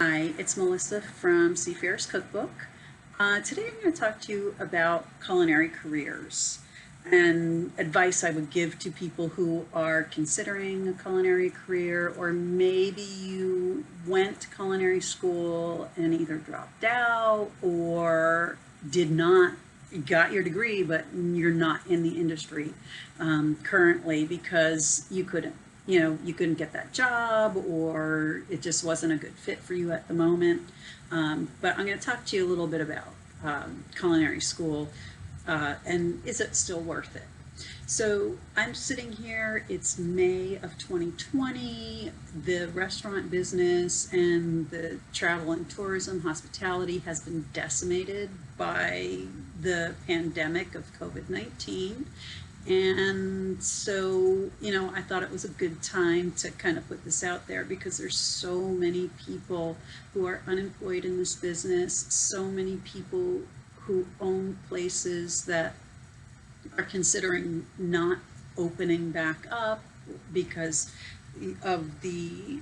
Hi, it's Melissa from Seafarer's Cookbook. Today I'm going to talk to you about culinary careers and advice I would give to people who are considering a culinary career, or maybe you went to culinary school and either dropped out or did not got your degree, but you're not in the industry currently because you couldn't get that job, or it just wasn't a good fit for you at the moment. But I'm going to talk to you a little bit about culinary school and is it still worth it? So I'm sitting here, it's May of 2020. The restaurant business and the travel and tourism hospitality has been decimated by the pandemic of COVID-19. And so, I thought it was a good time to kind of put this out there because there's so many people who are unemployed in this business, so many people who own places that are considering not opening back up because of the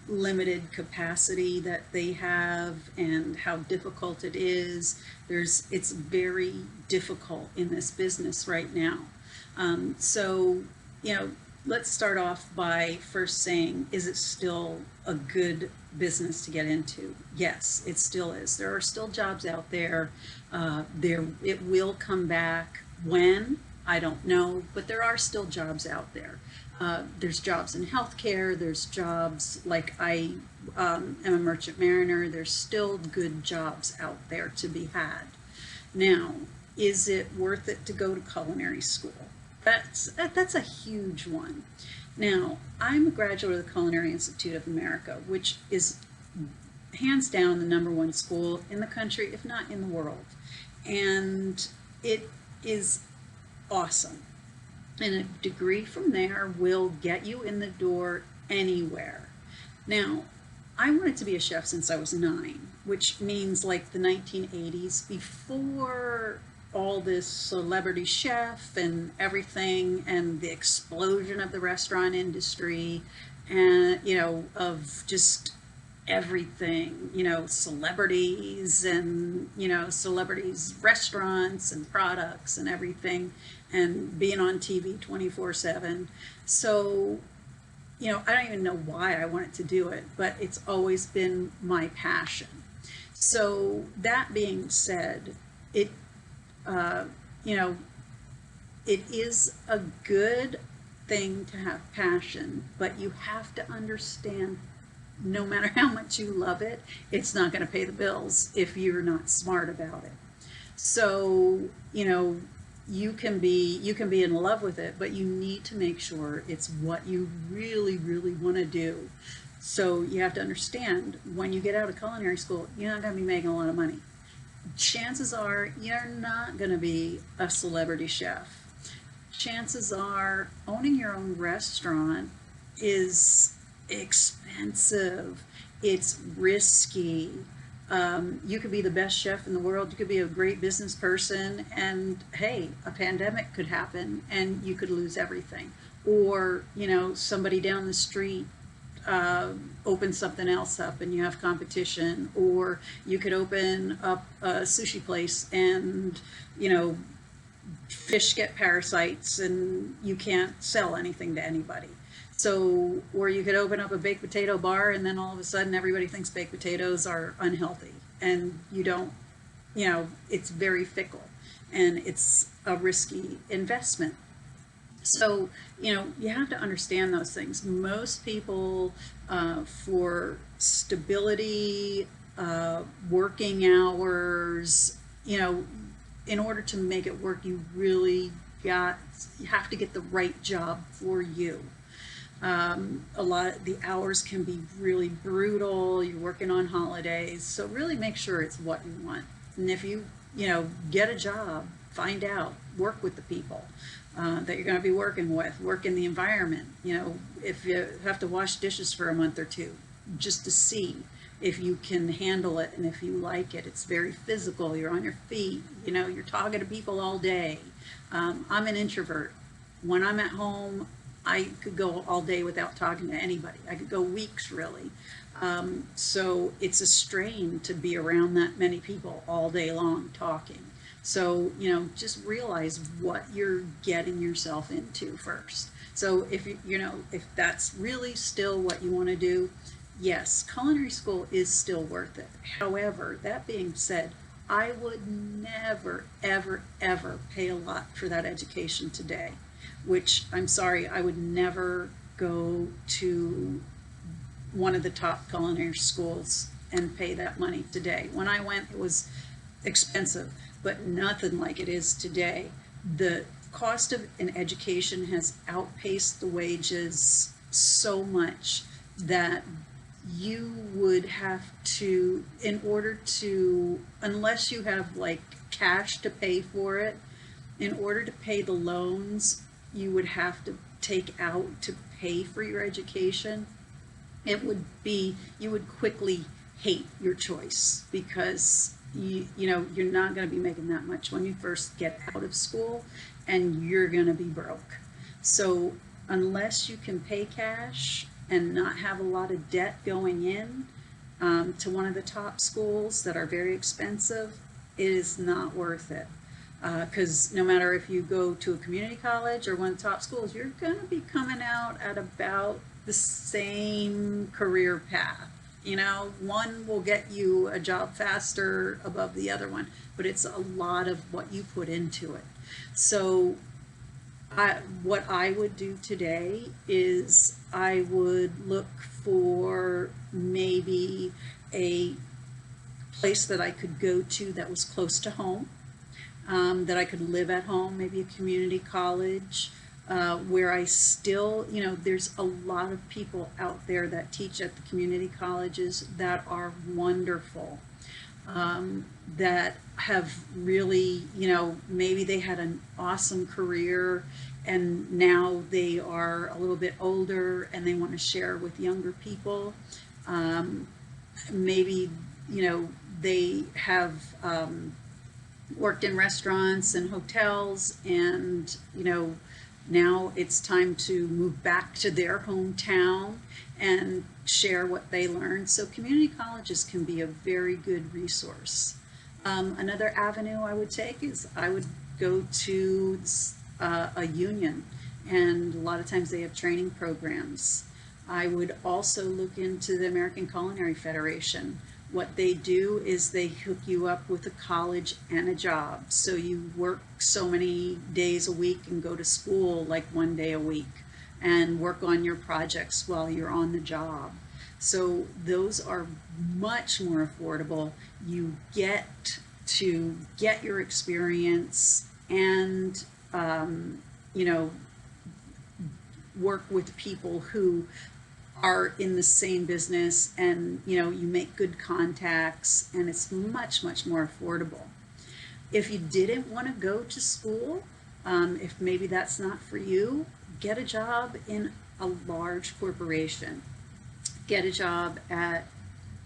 limited capacity that they have and how difficult it is. It's very difficult in this business right now. So, let's start off by first saying, is it still a good business to get into? Yes, it still is. There are still jobs out there. It will come back. When? I don't know, but there are still jobs out there. There's jobs in healthcare. There's jobs like I am a merchant mariner. There's still good jobs out there to be had. Now, is it worth it to go to culinary school? That's a huge one. Now, I'm a graduate of the Culinary Institute of America, which is hands down the #1 school in the country, if not in the world. And it is awesome. And a degree from there will get you in the door anywhere. Now, I wanted to be a chef since I was 9, which means like the 1980s, before all this celebrity chef and everything and the explosion of the restaurant industry and, of just everything, celebrities and, celebrities, restaurants and products and everything, and being on TV 24/7. So, I don't even know why I wanted to do it, but it's always been my passion. So that being said, uh, you know, it is a good thing to have passion, but you have to understand no matter how much you love it, it's not going to pay the bills if you're not smart about it. So, you can be in love with it, but you need to make sure it's what you really, really want to do. So you have to understand when you get out of culinary school, you're not going to be making a lot of money. Chances are you're not going to be a celebrity chef. Chances are owning your own restaurant is expensive. It's risky. You could be the best chef in the world. You could be a great business person, and hey, a pandemic could happen and you could lose everything. Or, somebody down the street open something else up and you have competition, or you could open up a sushi place and fish get parasites and you can't sell anything to anybody. So, or you could open up a baked potato bar and then all of a sudden everybody thinks baked potatoes are unhealthy, and you don't, it's very fickle and it's a risky investment. So, you have to understand those things. Most people, for stability, working hours, in order to make it work, you have to get the right job for you. A lot of the hours can be really brutal. You're working on holidays, so really make sure it's what you want. And if you, get a job, find out, work with the people that you're going to be working with, work in the environment. If you have to wash dishes for a month or two, just to see if you can handle it and if you like it. It's very physical. You're on your feet. You're talking to people all day. I'm an introvert. When I'm at home, I could go all day without talking to anybody. I could go weeks, really. So it's a strain to be around that many people all day long talking. So, just realize what you're getting yourself into first. So if that's really still what you want to do, yes, culinary school is still worth it. However, that being said, I would never, ever, ever pay a lot for that education today, which I'm sorry, I would never go to one of the top culinary schools and pay that money today. When I went, it was expensive, but nothing like it is today. The cost of an education has outpaced the wages so much that you would have to, in order to, unless you have like cash to pay for it, in order to pay the loans you would have to take out to pay for your education, it would be, you would quickly hate your choice, because you're not going to be making that much when you first get out of school, and you're going to be broke. So unless you can pay cash and not have a lot of debt going in to one of the top schools that are very expensive, it is not worth it. Because no matter if you go to a community college or one of the top schools, you're going to be coming out at about the same career path. One will get you a job faster above the other one, but it's a lot of what you put into it. So what I would do today is I would look for maybe a place that I could go to that was close to home, that I could live at home, maybe a community college, where I still, there's a lot of people out there that teach at the community colleges that are wonderful, that have really, maybe they had an awesome career and now they are a little bit older and they want to share with younger people. Maybe, they have worked in restaurants and hotels, and now it's time to move back to their hometown and share what they learned. So community colleges can be a very good resource. Another avenue I would take is I would go to a union, and a lot of times they have training programs. I would also look into the American Culinary Federation. What they do is they hook you up with a college and a job. So you work so many days a week and go to school like one day a week and work on your projects while you're on the job. So those are much more affordable. You get to get your experience and, work with people who are in the same business, and you make good contacts, and it's much more affordable. If you didn't want to go to school, if maybe that's not for you, get a job in a large corporation. Get a job at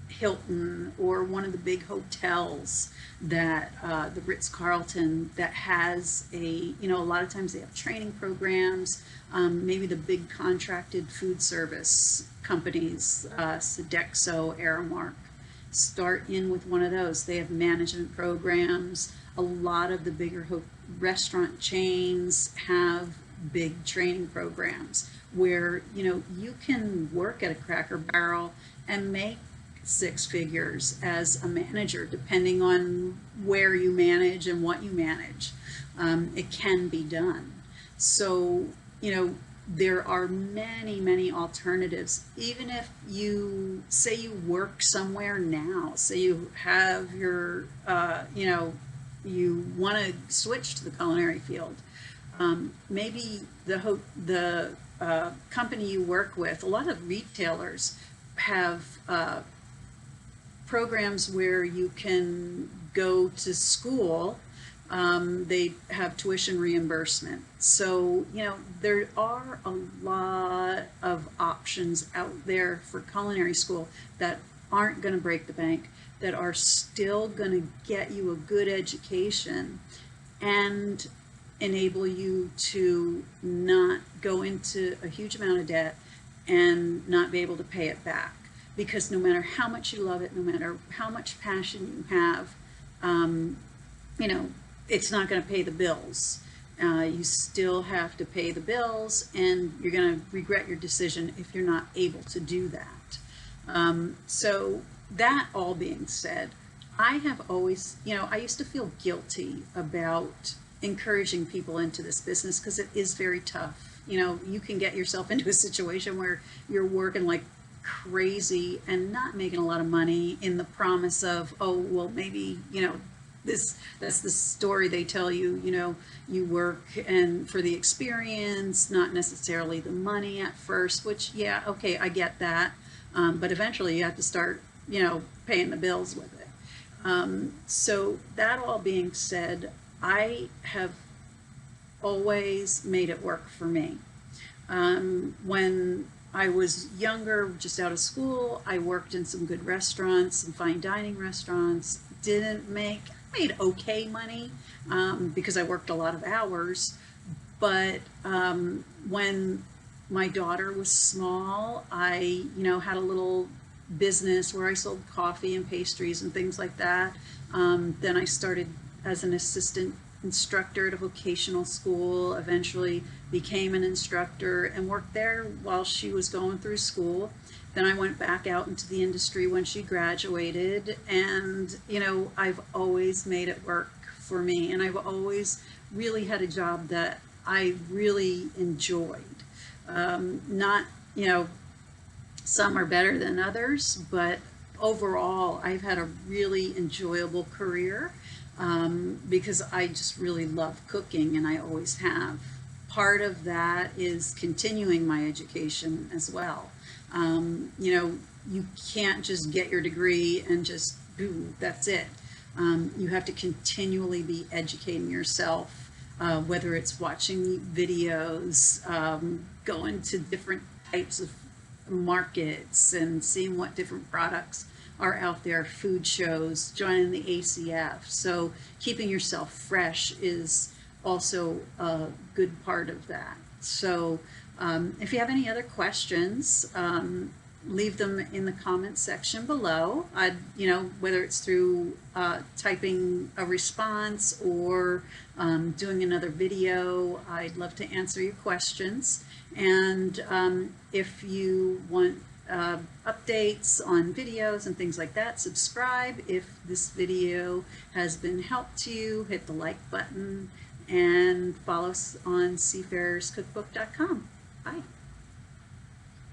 Hilton or one of the big hotels, that the Ritz-Carlton, that has a lot of times they have training programs. Maybe the big contracted food service companies, Sodexo, Aramark. Start in with one of those. They have management programs. A lot of the bigger restaurant chains have big training programs where you can work at a Cracker Barrel and make 6 figures as a manager, depending on where you manage and what you manage. It can be done. So there are many alternatives. Even if you say you work somewhere now, say you have your you want to switch to the culinary field, maybe the company you work with, a lot of retailers have programs where you can go to school. They have tuition reimbursement. So, there are a lot of options out there for culinary school that aren't going to break the bank, that are still going to get you a good education and enable you to not go into a huge amount of debt and not be able to pay it back. Because no matter how much you love it, no matter how much passion you have, you know, it's not going to pay the bills. You still have to pay the bills, and you're going to regret your decision if you're not able to do that. So that all being said, I have always, I used to feel guilty about encouraging people into this business because it is very tough. You can get yourself into a situation where you're working like crazy and not making a lot of money in the promise of, oh, well, maybe, that's the story they tell you, you work and for the experience, not necessarily the money at first, which, yeah, okay, I get that. But eventually you have to start, paying the bills with it. So that all being said, I have always made it work for me. When I was younger, just out of school, I worked in some good restaurants, some fine dining restaurants. Made okay money because I worked a lot of hours. But when my daughter was small, I, had a little business where I sold coffee and pastries and things like that. Then I started as an assistant instructor at a vocational school, eventually became an instructor and worked there while she was going through school. Then I went back out into the industry when she graduated, and I've always made it work for me, and I've always really had a job that I really enjoyed. Not, some are better than others, but overall I've had a really enjoyable career because I just really love cooking, and I always have. Part of that is continuing my education as well. You can't just get your degree and just, boom, that's it. You have to continually be educating yourself, whether it's watching videos, going to different types of markets and seeing what different products are out there, food shows, joining the ACF. So keeping yourself fresh is also a good part of that. So if you have any other questions, leave them in the comments section below. Whether it's through typing a response or doing another video, I'd love to answer your questions. And if you want updates on videos and things like that, subscribe. If this video has been helpful to you, hit the like button and follow us on seafarerscookbook.com. Bye.